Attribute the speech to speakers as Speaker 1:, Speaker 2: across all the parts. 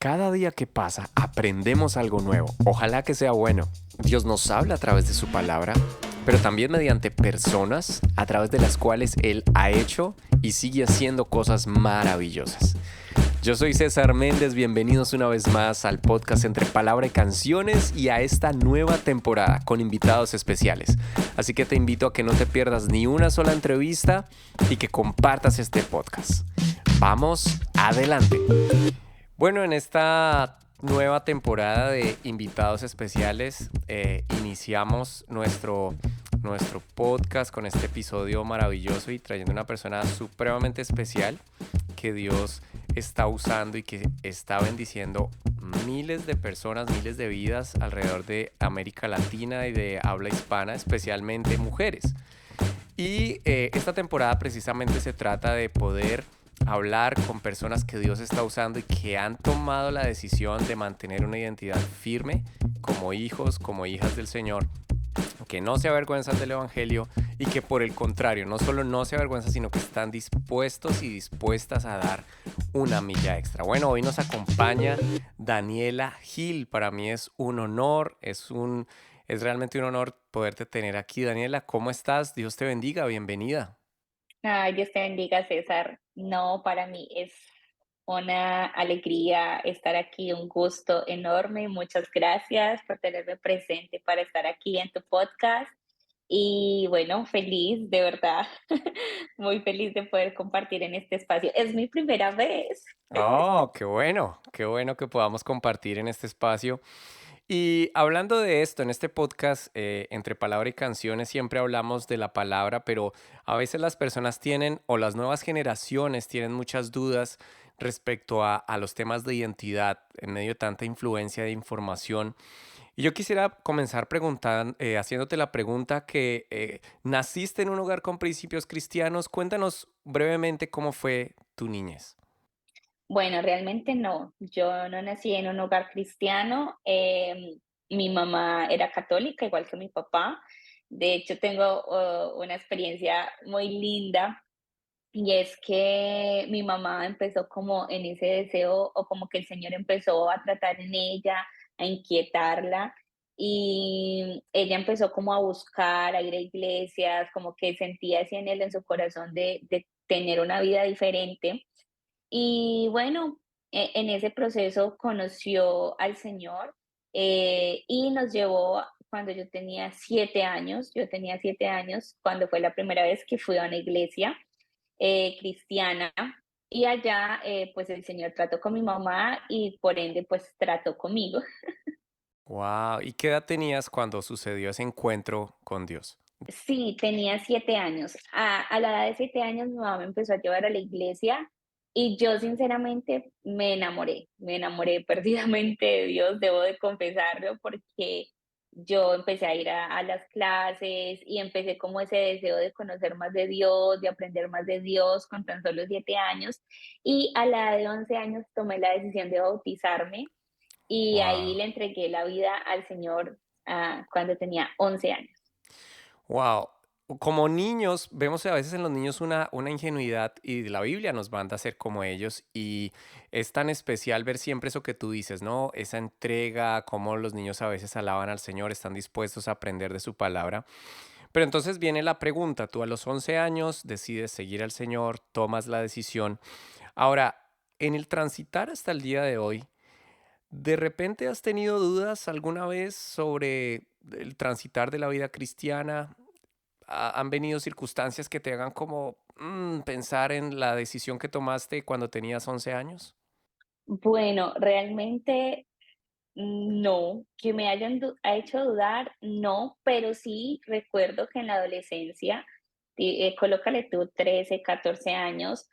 Speaker 1: Cada día que pasa aprendemos algo nuevo. Ojalá que sea bueno. Dios nos habla a través de su palabra, pero también mediante personas a través de las cuales Él ha hecho y sigue haciendo cosas maravillosas. Yo soy César Méndez, bienvenidos una vez más al podcast Entre Palabra y Canciones y a esta nueva temporada con invitados especiales. Así que te invito a que no te pierdas ni una sola entrevista y que compartas este podcast. Vamos adelante. Bueno, en esta nueva temporada de invitados especiales iniciamos nuestro podcast con este episodio maravilloso y trayendo una persona supremamente especial que Dios está usando y que está bendiciendo miles de personas, miles de vidas alrededor de América Latina y de habla hispana, especialmente mujeres. Y esta temporada precisamente se trata de poder hablar con personas que Dios está usando y que han tomado la decisión de mantener una identidad firme como hijos, como hijas del Señor, que no se avergüenzan del Evangelio y que por el contrario, no solo no se avergüenzan, sino que están dispuestos y dispuestas a dar una milla extra. Bueno, hoy nos acompaña Daniela Gil. Para mí es un honor, es realmente un honor poderte tener aquí. Daniela, ¿cómo estás? Dios te bendiga, bienvenida.
Speaker 2: Ay, Dios te bendiga, César. No, para mí es una alegría estar aquí, un gusto enorme. Muchas gracias por tenerme presente para estar aquí en tu podcast. Y bueno, feliz, de verdad, muy feliz de poder compartir en este espacio. Es mi primera vez.
Speaker 1: Oh, qué bueno que podamos compartir en este espacio. Y hablando de esto, en este podcast, entre palabra y canciones, siempre hablamos de la palabra, pero a veces las personas tienen, o las nuevas generaciones tienen muchas dudas respecto a los temas de identidad en medio de tanta influencia de información. Y yo quisiera comenzar preguntando, haciéndote la pregunta que naciste en un hogar con principios cristianos. Cuéntanos brevemente cómo fue tu niñez.
Speaker 2: Bueno, realmente no. Yo no nací en un hogar cristiano. Mi mamá era católica, igual que mi papá. De hecho, tengo una experiencia muy linda. Y es que mi mamá empezó como en ese deseo, o como que el Señor empezó a tratar en ella, a inquietarla, y ella empezó como a buscar, a ir a iglesias, como que sentía ese anhelo en su corazón de tener una vida diferente. Y bueno, en ese proceso conoció al Señor, y nos llevó cuando yo tenía 7 años, cuando fue la primera vez que fui a una iglesia cristiana, y allá, pues el Señor trató con mi mamá y por ende, pues trató conmigo.
Speaker 1: Wow, ¿y qué edad tenías cuando sucedió ese encuentro con Dios?
Speaker 2: Sí, tenía 7 años. A la edad de 7 años mi mamá me empezó a llevar a la iglesia y yo sinceramente me enamoré perdidamente de Dios, debo de confesarlo, porque yo empecé a ir a las clases y empecé como ese deseo de conocer más de Dios, de aprender más de Dios con tan solo 7 años. Y a la edad de 11 años tomé la decisión de bautizarme y ahí
Speaker 1: Wow.
Speaker 2: le entregué la vida al Señor cuando tenía 11 años.
Speaker 1: Wow. Como niños, vemos a veces en los niños una ingenuidad y la Biblia nos manda a ser como ellos y es tan especial ver siempre eso que tú dices, ¿no? Esa entrega, cómo los niños a veces alaban al Señor, están dispuestos a aprender de su palabra. Pero entonces viene la pregunta, tú a los 11 años decides seguir al Señor, tomas la decisión. Ahora, en el transitar hasta el día de hoy, ¿de repente has tenido dudas alguna vez sobre el transitar de la vida cristiana? ¿Han venido circunstancias que te hagan como pensar en la decisión que tomaste cuando tenías 11 años?
Speaker 2: Bueno, realmente no, que me hayan ha hecho dudar, no, pero sí recuerdo que en la adolescencia, colócale tú 13, 14 años,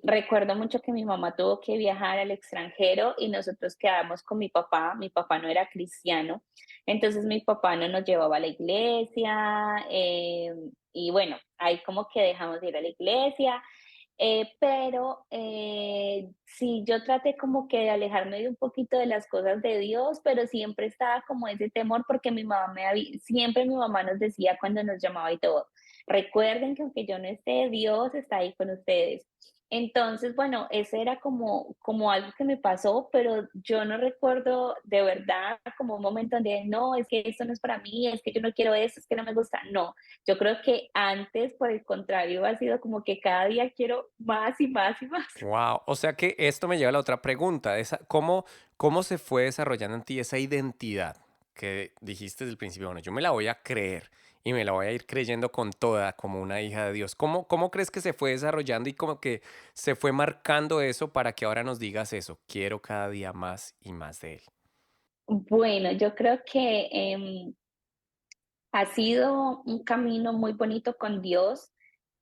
Speaker 2: recuerdo mucho que mi mamá tuvo que viajar al extranjero y nosotros quedamos con mi papá no era cristiano, entonces mi papá no nos llevaba a la iglesia, y bueno, ahí como que dejamos de ir a la iglesia, pero sí, yo traté como que de alejarme de un poquito de las cosas de Dios, pero siempre estaba como ese temor porque siempre mi mamá nos decía cuando nos llamaba y todo, recuerden que aunque yo no esté, Dios está ahí con ustedes. Entonces, bueno, ese era como algo que me pasó, pero yo no recuerdo de verdad como un momento donde, no, es que esto no es para mí, es que yo no quiero eso, es que no me gusta. No, yo creo que antes, por el contrario, ha sido como que cada día quiero más y más y más.
Speaker 1: Wow, o sea que esto me lleva a la otra pregunta, ¿cómo se fue desarrollando en ti esa identidad que dijiste desde el principio? Bueno, yo me la voy a creer y me la voy a ir creyendo con toda como una hija de Dios. ¿Cómo crees que se fue desarrollando y como que se fue marcando eso para que ahora nos digas eso? Quiero cada día más y más de él.
Speaker 2: Bueno, yo creo que ha sido un camino muy bonito con Dios,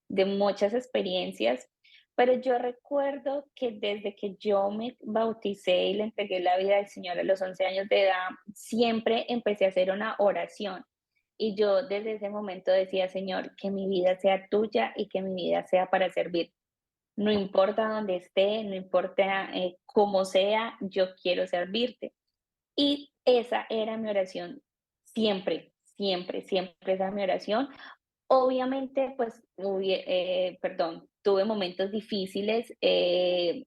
Speaker 2: de muchas experiencias, pero yo recuerdo que desde que yo me bauticé y le entregué la vida al Señor a los 11 años de edad, siempre empecé a hacer una oración. Y yo desde ese momento decía, Señor, que mi vida sea tuya y que mi vida sea para servir. No importa dónde esté, no importa cómo sea, yo quiero servirte. Y esa era mi oración siempre, siempre, siempre esa era mi oración. Obviamente, pues, tuve momentos difíciles, en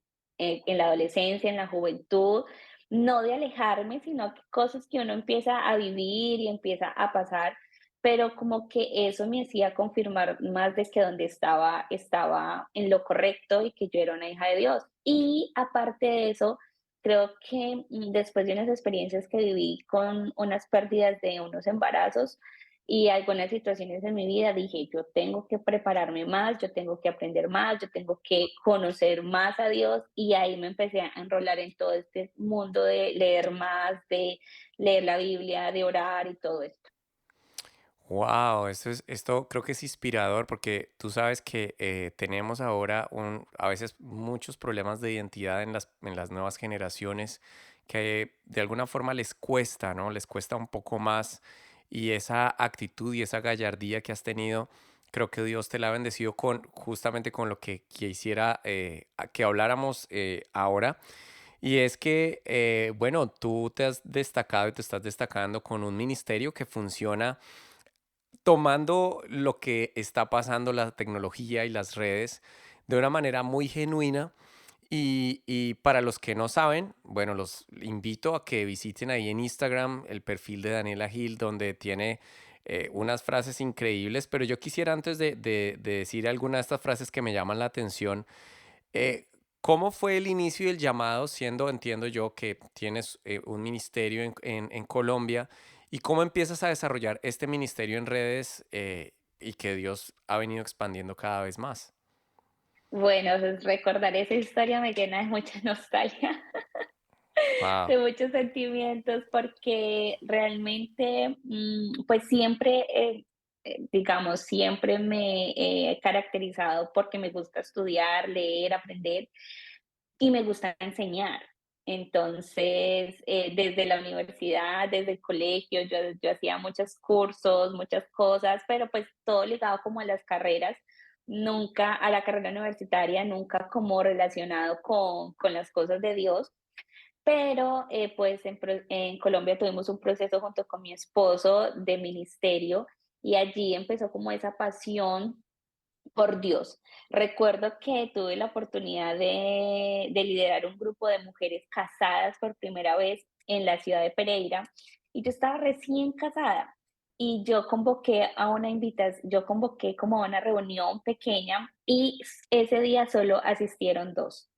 Speaker 2: la adolescencia, en la juventud, no de alejarme, sino que cosas que uno empieza a vivir y empieza a pasar, pero como que eso me hacía confirmar más de que donde estaba en lo correcto y que yo era una hija de Dios. Y aparte de eso, creo que, después de unas experiencias que viví con unas pérdidas de unos embarazos, y algunas situaciones en mi vida dije, yo tengo que prepararme más, yo tengo que aprender más, yo tengo que conocer más a Dios y ahí me empecé a enrolar en todo este mundo de leer más, de leer la Biblia, de orar y todo esto.
Speaker 1: Wow, esto creo que es inspirador porque tú sabes que tenemos ahora a veces muchos problemas de identidad en las nuevas generaciones que de alguna forma les cuesta, ¿no? Les cuesta un poco más y esa actitud y esa gallardía que has tenido, creo que Dios te la ha bendecido con justamente con lo que quisiera que habláramos ahora. Y es que, bueno, tú te has destacado y te estás destacando con un ministerio que funciona tomando lo que está pasando, la tecnología y las redes, de una manera muy genuina. Y para los que no saben, bueno, los invito a que visiten ahí en Instagram el perfil de Daniela Gil, donde tiene unas frases increíbles, pero yo quisiera antes de decir alguna de estas frases que me llaman la atención, ¿cómo fue el inicio y el llamado, siendo, entiendo yo, que tienes un ministerio en Colombia, y cómo empiezas a desarrollar este ministerio en redes y que Dios ha venido expandiendo cada vez más?
Speaker 2: Bueno, pues recordar esa historia me llena de mucha nostalgia, de
Speaker 1: Wow.
Speaker 2: muchos sentimientos, porque realmente, pues siempre, digamos, siempre me he caracterizado porque me gusta estudiar, leer, aprender y me gusta enseñar. Entonces, desde la universidad, desde el colegio, yo hacía muchos cursos, muchas cosas, pero pues todo ligado como a las carreras, nunca a la carrera universitaria, nunca como relacionado con las cosas de Dios. Pero pues en Colombia tuvimos un proceso junto con mi esposo de ministerio y allí empezó como esa pasión por Dios. Recuerdo que tuve la oportunidad de liderar un grupo de mujeres casadas por primera vez en la ciudad de Pereira y yo estaba recién casada y yo convoqué como a una reunión pequeña y ese día solo asistieron dos.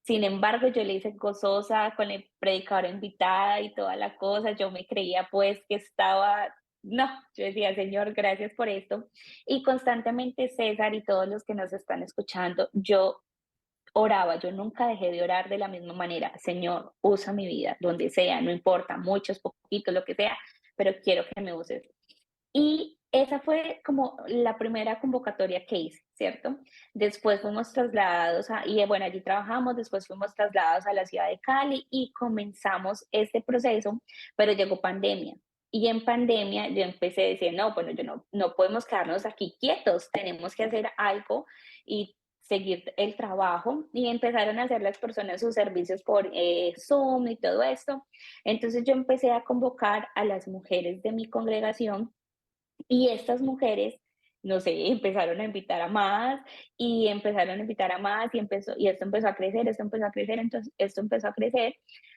Speaker 2: Sin embargo, yo le hice gozosa con el predicador invitada y toda la cosa. Yo me creía pues que estaba, no, yo decía, Señor, gracias por esto. Y constantemente César y todos los que nos están escuchando, yo oraba, yo nunca dejé de orar de la misma manera. Señor, usa mi vida, donde sea, no importa, muchos, poquitos, lo que sea, pero quiero que me uses. Y esa fue como la primera convocatoria que hice, ¿cierto? Después fuimos trasladados bueno, allí trabajamos, después fuimos trasladados a la ciudad de Cali y comenzamos este proceso, pero llegó pandemia. Y en pandemia yo empecé a decir, no, bueno, no podemos quedarnos aquí quietos, tenemos que hacer algo y seguir el trabajo. Y empezaron a hacer las personas sus servicios por Zoom y todo esto. Entonces yo empecé a convocar a las mujeres de mi congregación y estas mujeres no sé, empezaron a invitar a más y empezaron a invitar a más y esto empezó a crecer, esto empezó a crecer, entonces esto empezó a crecer.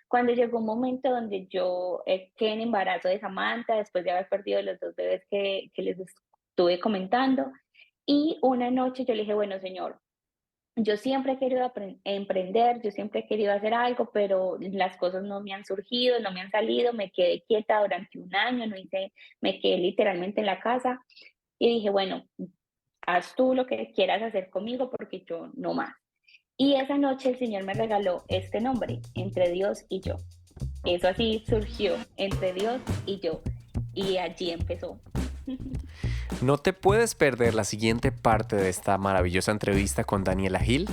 Speaker 2: Cuando llegó un momento donde yo quedé en embarazo de Samantha, después de haber perdido los dos bebés que les estuve comentando, y una noche yo le dije, bueno, señor, yo siempre he querido emprender, yo siempre he querido hacer algo, pero las cosas no me han surgido, no me han salido, me quedé quieta durante un año, no hice, me quedé literalmente en la casa y dije, bueno, haz tú lo que quieras hacer conmigo porque yo no más. Y esa noche el Señor me regaló este nombre, Entre Dios y yo. Eso así surgió, Entre Dios y yo. Y allí empezó.
Speaker 1: No te puedes perder la siguiente parte de esta maravillosa entrevista con Daniela Gil,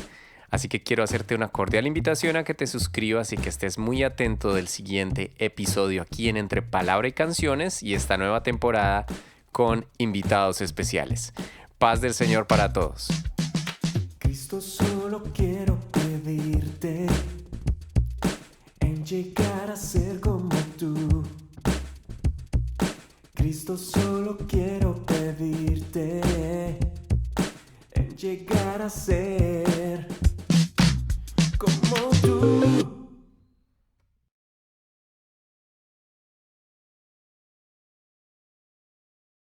Speaker 1: así que quiero hacerte una cordial invitación a que te suscribas y que estés muy atento del siguiente episodio aquí en Entre Palabra y Canciones y esta nueva temporada con invitados especiales. Paz del Señor para todos.
Speaker 3: Cristo, solo quiero pedirte en llegar a ser como tú. Cristo, solo quiero pedirte en llegar a ser como tú.